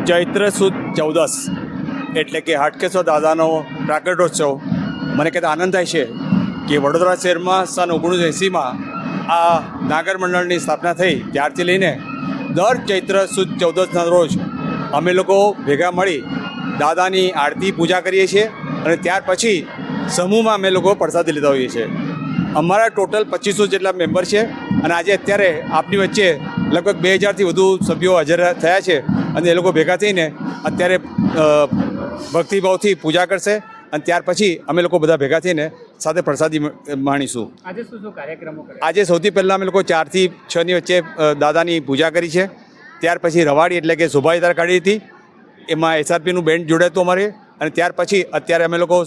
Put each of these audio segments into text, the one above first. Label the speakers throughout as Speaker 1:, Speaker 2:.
Speaker 1: ચૈત્ર સુદ 14 એટલે કે હાટકેશ્વર દાદાનો પ્રાગટ્યોત્સવ મને કહેતા આનંદ થાય છે કે વડોદરા શહેરમાં સન 1980માં આ નાગર મંડળની સ્થાપના થઈ ત્યારથી લઈને દર ચૈત્ર સુદ 14ના રોજ અમે લોકો ભેગા મળી દાદાની આરતી પૂજા કરીએ છીએ અને ત્યાર પછી સમૂહમાં અમે લોકો પ્રસાદી લેતા હોઈએ છીએ. અમારા ટોટલ 2500 જેટલા મેમ્બર છે અને આજે અત્યારે આપની વચ્ચે લગભગ 2000થી વધુ સભ્યો હાજર થયા છે અને એ લોકો ભેગા થઈને અત્યારે ભક્તિભાવથી પૂજા કરશે અને ત્યાર પછી અમે લોકો બધા ભેગા થઈને સાથે પ્રસાદી માણીશું.
Speaker 2: આજે શું શું કાર્યક્રમો કરે?
Speaker 1: આજે સૌથી પહેલાં અમે લોકો 4 થી 6ની વચ્ચે દાદાની પૂજા કરી છે. ત્યાર પછી રવાડી એટલે કે શોભાયાત્રા કાઢી હતી, એમાં એસઆરપીનું બેન્ડ જોડાયું હતું અમારે અને ત્યાર પછી અત્યારે અમે લોકો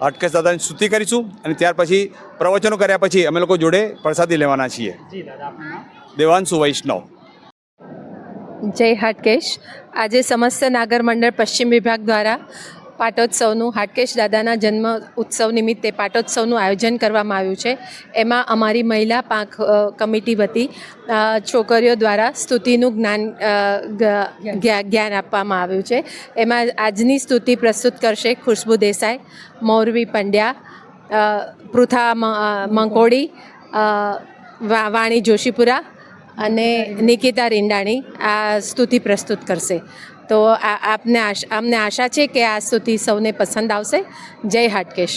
Speaker 1: હાટકેશ દાદાની સ્તુતિ કરીશું અને ત્યાર પછી પ્રવચનો કર્યા પછી અમે લોકો જોડે પ્રસાદી લેવાના છીએ.
Speaker 2: જી દાદા, આપનું નામ?
Speaker 1: દેવાંશુ વૈષ્ણવ.
Speaker 3: જય હાટકેશ. આજે સમસ્ત નાગર મંડળ પશ્ચિમ વિભાગ દ્વારા પાટોત્સવનું હાટકેશ દાદાના જન્મ ઉત્સવ નિમિત્તે પાટોત્સવનું આયોજન કરવામાં આવ્યું છે. એમાં અમારી મહિલા પાંખ કમિટી વતી છોકરીઓ દ્વારા સ્તુતિનું જ્ઞાન આપવામાં આવ્યું છે. એમાં આજની સ્તુતિ પ્રસ્તુત કરશે ખુશ્બુ દેસાઈ, મૌરવી પંડ્યા, પૃથા મંકોડી, વાણી જોશીપુરા અને નિકિતા રીંડાણી આ સ્તુતિ પ્રસ્તુત કરશે. તો અમને આશા છે કે આ સ્તુતિ સૌને પસંદ આવશે. જય હાટકેશ.